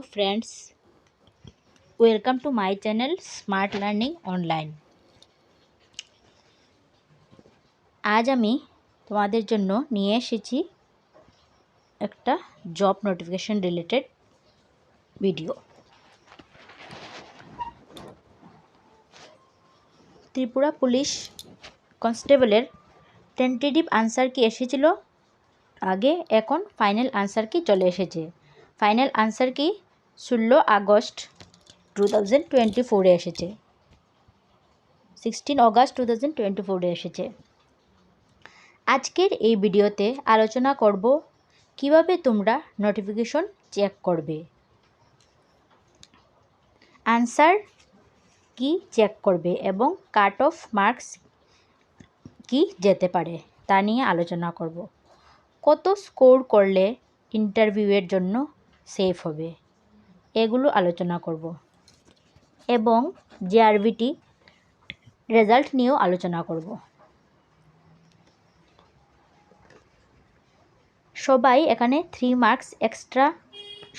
friends, welcome to my channel Smart Learning Online. আজ আমি তোমাদের জন্য নিয়ে এসেছি একটা job notification related video. Tripura police কনস্টেবলের টেন্টেটিভ আনসার কি এসেছিল আগে, এখন ফাইনাল আনসার কি চলে এসেছে। ফাইনাল আনসার কি 16 আগস্ট 2024 এসেছে, 16 অগস্ট 2024 এসেছে। আজকের এই ভিডিওতে আলোচনা করব কিভাবে তোমরা নোটিফিকেশন চেক করবে, আনসার কি চেক করবে এবং কাট অফ মার্কস কি যেতে পারে তা নিয়ে আলোচনা করব। কত স্কোর করলে ইন্টারভিউয়ের জন্য সেফ হবে এগুলো আলোচনা করব এবং জিআরবিটি রেজাল্ট নিয়েও আলোচনা করব। সবাই এখানে 3 মার্কস এক্সট্রা,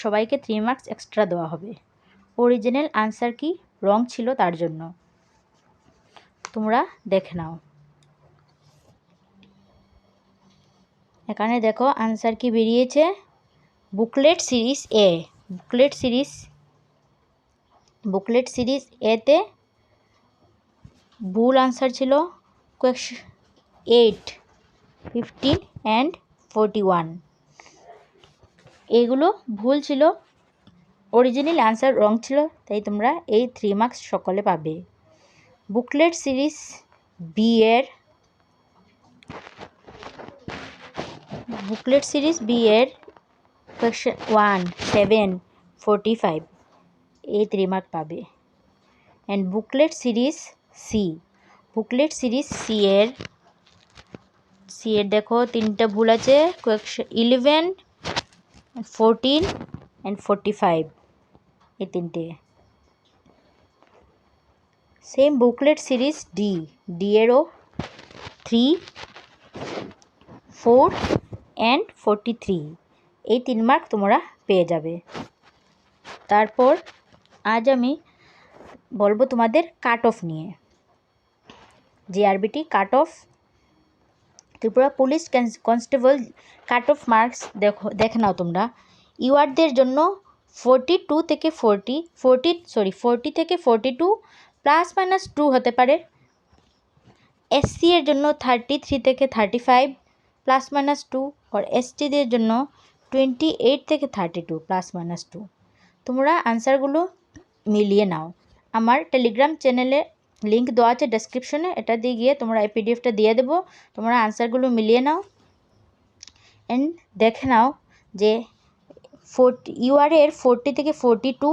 সবাইকে 3 মার্কস এক্সট্রা দেওয়া হবে। অরিজিনাল আনসার কি রং ছিল তার জন্য। তোমরা দেখে নাও, এখানে দেখো আনসার কি বেরিয়েছে। বুকলেট সিরিজ এ, বুকলেট সিরিজ এতে ভুল আনসার ছিল 8, 15 অ্যান্ড 41। এগুলো ভুল ছিল, অরিজিনাল আনসার রং ছিল, তাই তোমরা এই 3 মার্কস সকলে পাবে। বুকলেট সিরিজ বি এর, বুকলেট সিরিজ বি এর কোয়েশ্চেন 1, 7, 45 এই 3 মার্ক পাবে। And booklet series C, booklet series C এর দেখো 3টা ভুল আছে, কোয়েশ্চেন 11, 14 অ্যান্ড 45 এই 3টে। সেম বুকলেট সিরিজ ডি এরও 3, 4 অ্যান্ড 43 এই 3 মার্ক তোমরা পেয়ে যাবে। তারপর আজ আমি বলবো তোমাদের কাট অফ নিয়ে। GRBT cut off, Tripura police constable cut off marks দেখে নাও তোমরা। ইউআরদের জন্য 42 থেকে 40 থেকে 42 +-2 হতে পারে। এসসি এর জন্য 33 থেকে 35 +-2, আর এসটিদের জন্য 28 থেকে 32 +-2। তোমরা আনসারগুলো মিলিয়ে নাও। আমার টেলিগ্রাম চ্যানেলে লিঙ্ক দেওয়া আছে ডেসক্রিপশনে, এটা দিয়ে গিয়ে তোমরা এই পিডিএফটা দিয়ে দেবো। তোমরা আনসারগুলো মিলিয়ে নাও অ্যান্ড দেখে নাও যে ইউআর এর 40 থেকে 42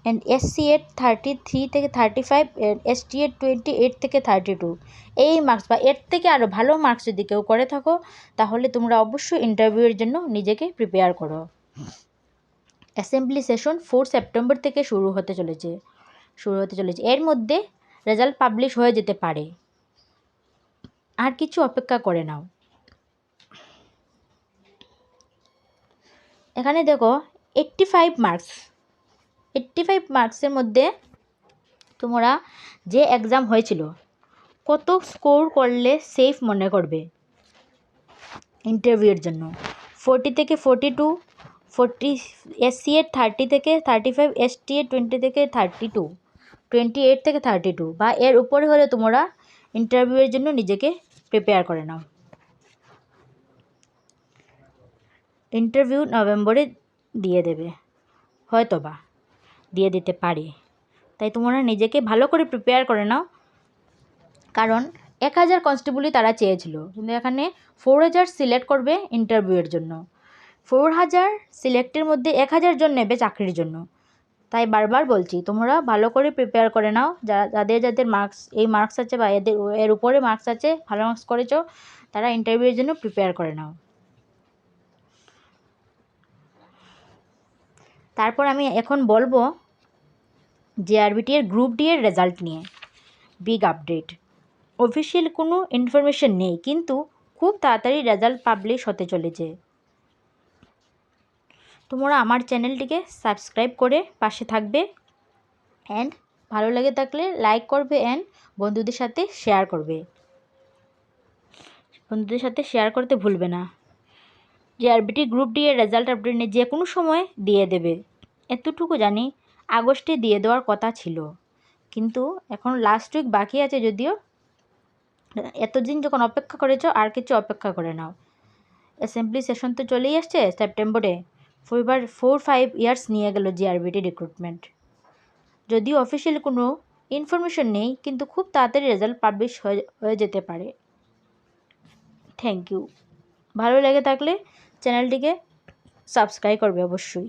অ্যান্ড এসসি এর 33 থেকে 35, এসটি এর 28 থেকে 32 এই মার্কস বা এর থেকে আরও ভালো মার্কস যদি কেউ করে থাকো তাহলে তোমরা অবশ্যই ইন্টারভিউয়ের জন্য নিজেকে প্রিপেয়ার করো। অ্যাসেম্বলি সেশন 4 সেপ্টেম্বর থেকে শুরু হতে চলেছে। এর মধ্যে রেজাল্ট পাবলিশ হয়ে যেতে পারে, আর কিছু অপেক্ষা করে নাও। এখানে দেখো 85 মার্কসের মধ্যে তোমরা যে এক্সাম হয়েছিল কত স্কোর করলে সেফ মনে করবে ইন্টারভিউয়ের জন্য। 40 থেকে 42, 40 এসসি এর 30 থেকে 35, এসটি এর 20 থেকে 32, 28 থেকে 32 বা এর উপরে হলে তোমরা ইন্টারভিউয়ের জন্য নিজেকে প্রিপেয়ার করে নাও। ইন্টারভিউ নভেম্বরে দিয়ে দেবে, হয়তো বা দিয়ে দিতে পারে, তাই তোমরা নিজেকে ভালো করে প্রিপেয়ার করে নাও। কারণ 1000 কনস্টেবলই তারা চেয়েছিল, কিন্তু এখানে 4000 সিলেক্ট করবে ইন্টারভিউয়ের জন্য। 4000 সিলেক্টের মধ্যে 1000 জন নেবে চাকরির জন্য। তাই বারবার বলছি তোমরা ভালো করে প্রিপেয়ার করে নাও। যাদের মার্কস এই মার্কস আছে বা এর উপরে মার্কস আছে, ভালো মার্কস করেছো, তারা ইন্টারভিউয়ের জন্য প্রিপেয়ার করে নাও। তারপর আমি এখন বলবো জিআরবিটি এর গ্রুপ ডি এর রেজাল্ট নিয়ে। বিগ আপডেট, অফিসিয়াল কোনো ইনফরমেশন নেই, কিন্তু খুব তাড়াতাড়ি রেজাল্ট পাবলিশ হতে চলেছে। তোমরা আমার চ্যানেলটিকে সাবস্ক্রাইব করে পাশে থাকবে অ্যান্ড ভালো লেগে থাকলে লাইক করবে অ্যান্ড বন্ধুদের সাথে শেয়ার করবে। বন্ধুদের সাথে শেয়ার করতে ভুলবে না। জিআরবিটি গ্রুপ ডি এর রেজাল্ট আপডেট যে কোনো সময় দিয়ে দেবে, এতটুকু জানি। আগস্টে দিয়ে দেওয়ার কথা ছিল, কিন্তু এখন লাস্ট উইক বাকি আছে। যদিও এতদিন যখন অপেক্ষা করেছো আর কিছু অপেক্ষা করে নাও। অ্যাসেম্বলি সেশন তো চলেই আসছে সেপ্টেম্বরে। 4-5 ইয়ার্স নিয়ে গেল জিআরবিটি রিক্রুটমেন্ট। যদিও অফিসিয়াল কোনো ইনফরমেশন নেই, কিন্তু খুব তাড়াতাড়ি রেজাল্ট পাবলিশ হয়ে যেতে পারে। Thank you. ভালো লেগে থাকলে চ্যানেলটিকে সাবস্ক্রাইব করবে অবশ্যই।